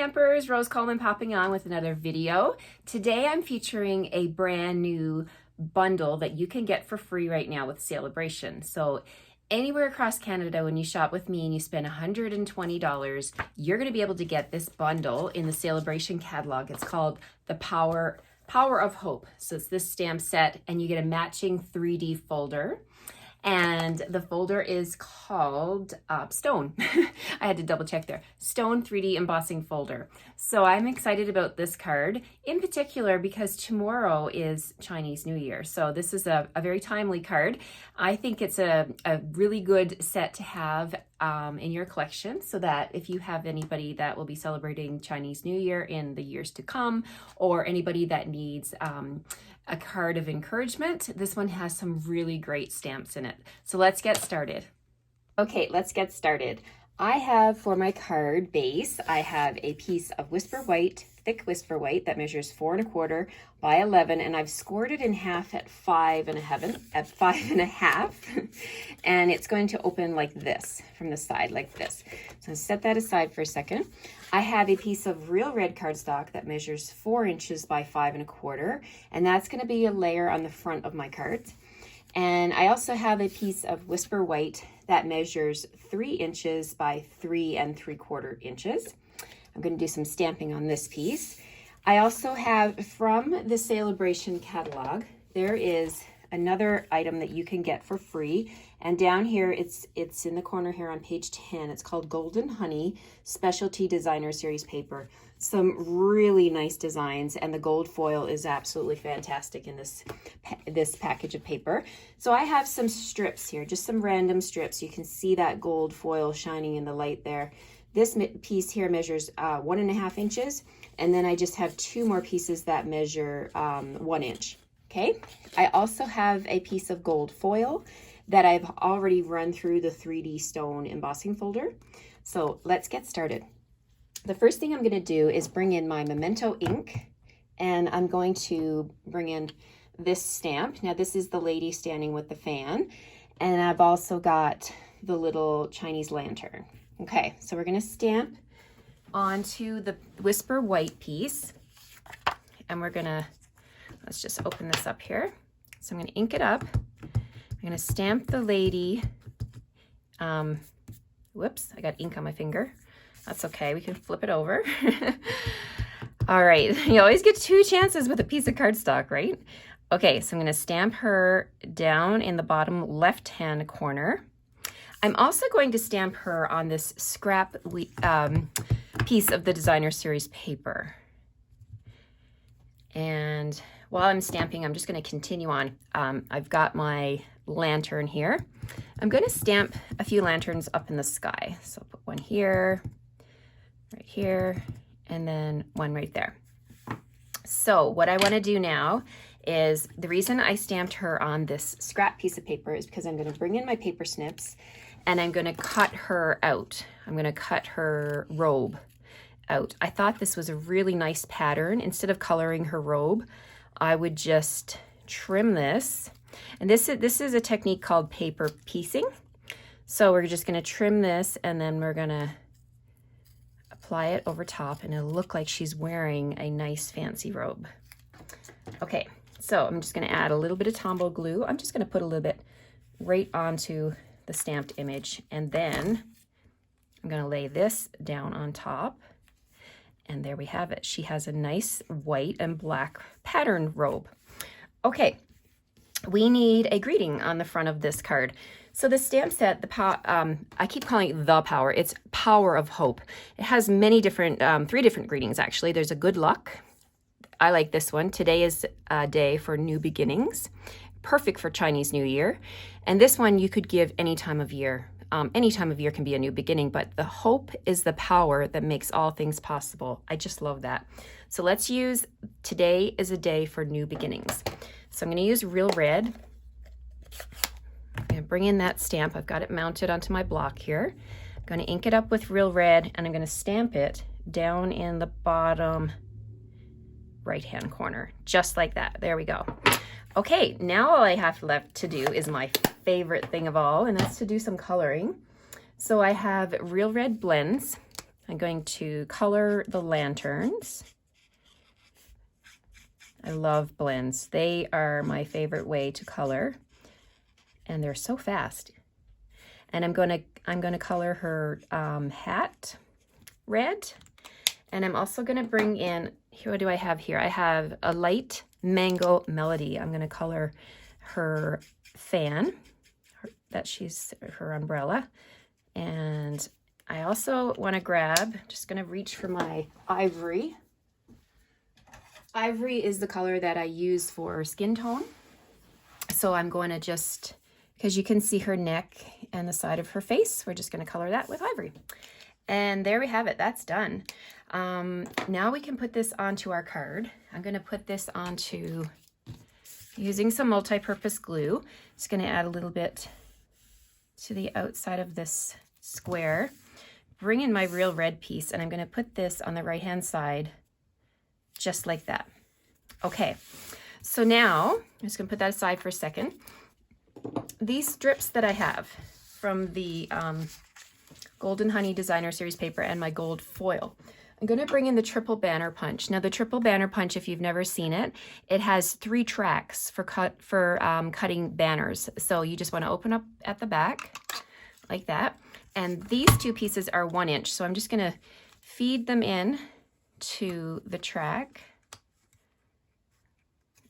Stampers, Rose Coleman popping on with another video. Today I'm featuring a brand new bundle that you can get for free right now with Sale-A-Bration. So anywhere across Canada, when you shop with me and you spend $120, you're going to be able to get this bundle in the Sale-A-Bration catalog. It's called the Power of Hope. So it's this stamp set, and you get a matching 3D folder. And the folder is called Stone. I had to double check there. Stone 3D embossing folder. So I'm excited about this card in particular because tomorrow is Chinese New Year. So this is a very timely card. I think it's a really good set to have in your collection, so that if you have anybody that will be celebrating Chinese New Year in the years to come, or anybody that needs a card of encouragement, this one has some really great stamps in it. So let's get started. Okay, let's get started. I have for my card base, I have a piece of Whisper White, thick Whisper White that measures 4 1/4 by 11, and I've scored it in half at 5 1/2, and it's going to open like this from the side, like this. So I'll set that aside for a second. I have a piece of real red cardstock that measures 4 inches by 5 1/4, and that's going to be a layer on the front of my cards. And I also have a piece of Whisper White that measures 3 inches by 3 3/4 inches. I'm going to do some stamping on this piece. I also have from the Sale-A-Bration catalog, there is another item that you can get for free. And down here, it's in the corner here on page 10. It's called Golden Honey Specialty Designer Series paper. Some really nice designs, and the gold foil is absolutely fantastic in this package of paper. So I have some strips here, just some random strips. You can see that gold foil shining in the light there. This piece here measures 1 1/2 inches, and then I just have 2 more pieces that measure 1 inch. Okay, I also have a piece of gold foil that I've already run through the 3D stone embossing folder. So let's get started. The first thing I'm going to do is bring in my Memento ink, and I'm going to bring in this stamp. Now this is the lady standing with the fan, and I've also got the little Chinese lantern. Okay, so we're going to stamp onto the Whisper White piece, and we're going to, let's just open this up here. So I'm going to ink it up. I'm going to stamp the lady. Whoops, I got ink on my finger. That's okay, we can flip it over. All right, you always get 2 chances with a piece of cardstock, right? Okay, so I'm going to stamp her down in the bottom left-hand corner. I'm also going to stamp her on this scrap piece of the Designer Series paper. And while I'm stamping, I'm just going to continue on. I've got my lantern here. I'm going to stamp a few lanterns up in the sky. So I'll put one here, right here, and then one right there. So what I want to do now is, the reason I stamped her on this scrap piece of paper is because I'm going to bring in my paper snips, and I'm going to cut her out. I'm going to cut her robe out. I thought this was a really nice pattern. Instead of coloring her robe, I would just trim this. And this is a technique called paper piecing. So we're just going to trim this, and then we're going to apply it over top, and it'll look like she's wearing a nice fancy robe. Okay, so I'm just going to add a little bit of Tombow glue. I'm just going to put a little bit right onto the stamped image, and then I'm going to lay this down on top, and there we have it. She has a nice white and black pattern robe. Okay, we need a greeting on the front of this card. So the stamp set, I keep calling it the Power. It's Power of Hope. It has many different, 3 different greetings actually. There's a good luck. I like this one. Today is a day for new beginnings. Perfect for Chinese New Year. And this one you could give any time of year. Any time of year can be a new beginning, but the hope is the power that makes all things possible. I just love that. So let's use today is a day for new beginnings. So I'm going to use real red. I'm going to bring in that stamp. I've got it mounted onto my block here. I'm going to ink it up with real red, and I'm going to stamp it down in the bottom right-hand corner, just like that. There we go. Okay, now all I have left to do is my favorite thing of all, and that's to do some coloring. So I have real red blends, I'm going to color the lanterns. I love blends. They are my favorite way to color, and they're so fast. And I'm gonna color her hat red, and I'm also gonna bring in, here, what do I have here? I have a light mango melody. I'm gonna color her fan, her umbrella, and I also want to grab, just going to reach for my ivory. Ivory is the color that I use for skin tone. So I'm going to just, because you can see her neck and the side of her face, we're just going to color that with ivory. And there we have it. That's done. Now we can put this onto our card. I'm going to put this onto, using some multi-purpose glue. Just going to add a little bit to the outside of this square. Bring in my real red piece, and I'm going to put this on the right hand side just like that. Okay, so now I'm just going to put that aside for a second. These strips that I have from the Golden Honey Designer Series paper and my gold foil, I'm going to bring in the triple banner punch. Now the triple banner punch, if you've never seen it, it has 3 tracks for cutting banners. So you just want to open up at the back like that. And these 2 pieces are 1 inch. So I'm just going to feed them in to the track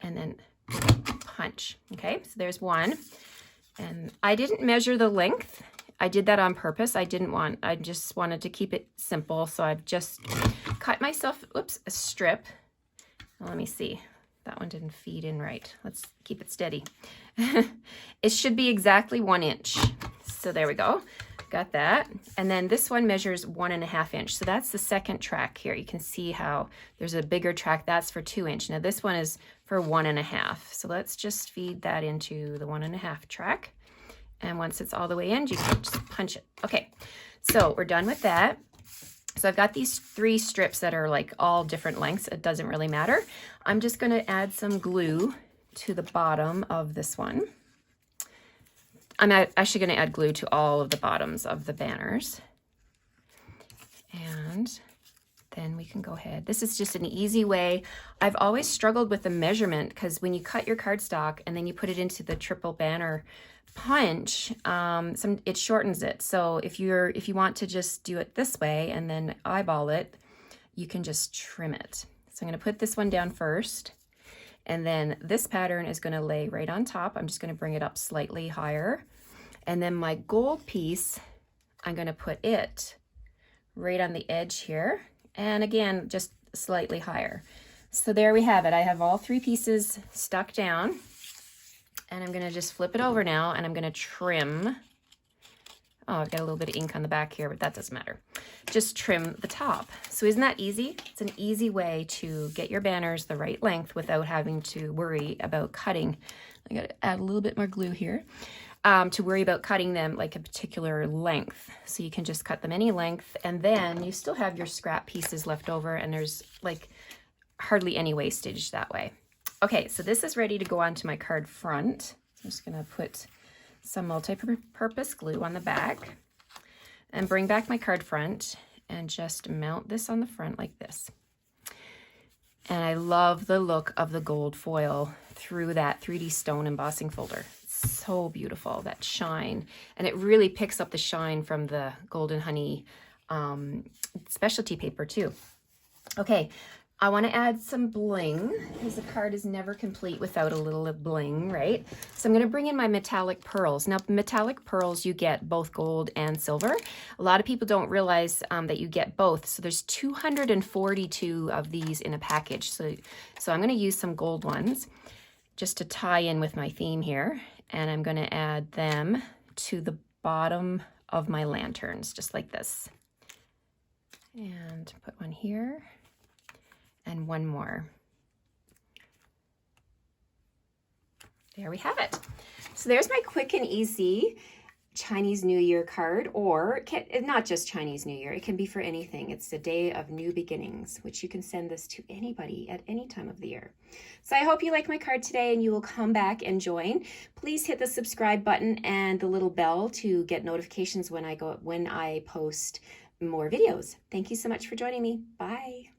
and then punch. Okay, so there's 1. And I didn't measure the length. I did that on purpose. I just wanted to keep it simple. So I've just cut myself, a strip. Well, let me see. That one didn't feed in right. Let's keep it steady. It should be exactly 1 inch. So there we go. Got that. And then this one measures 1.5 inch. So that's the second track here. You can see how there's a bigger track. That's for 2 inch. Now this one is for 1.5. So let's just feed that into the 1.5 track. And once it's all the way in, you can just punch it. Okay, so we're done with that. So I've got these 3 strips that are like all different lengths. It doesn't really matter. I'm just going to add some glue to the bottom of this one. I'm actually going to add glue to all of the bottoms of the banners. And then we can go ahead. This is just an easy way. I've always struggled with the measurement because when you cut your cardstock and then you put it into the triple banner punch, it shortens it. So if you want to just do it this way and then eyeball it, you can just trim it. So I'm going to put this one down first. And then this pattern is going to lay right on top. I'm just going to bring it up slightly higher. And then my gold piece, I'm going to put it right on the edge here. And again, just slightly higher. So there we have it. I have all 3 pieces stuck down. And I'm going to just flip it over now, and I'm going to trim. Oh, I've got a little bit of ink on the back here, but that doesn't matter. Just trim the top. So isn't that easy? It's an easy way to get your banners the right length without having to worry about cutting. I got to add a little bit more glue here to worry about cutting them like a particular length. So you can just cut them any length, and then you still have your scrap pieces left over, and there's like hardly any wastage that way. Okay, so this is ready to go onto my card front. I'm just going to put some multi-purpose glue on the back and bring back my card front and just mount this on the front like this. And I love the look of the gold foil through that 3D stone embossing folder. It's so beautiful, that shine. And it really picks up the shine from the Golden Honey specialty paper too. Okay. I want to add some bling because the card is never complete without a little bling, right? So I'm going to bring in my metallic pearls. Now, metallic pearls, you get both gold and silver. A lot of people don't realize that you get both. So there's 242 of these in a package. So I'm going to use some gold ones just to tie in with my theme here. And I'm going to add them to the bottom of my lanterns, just like this. And put one here. And one more. There we have it. So there's my quick and easy Chinese New Year card, or not just Chinese New Year, it can be for anything. It's the day of new beginnings, which you can send this to anybody at any time of the year. So I hope you like my card today and you will come back and join. Please hit the subscribe button and the little bell to get notifications when I post more videos. Thank you so much for joining me. Bye.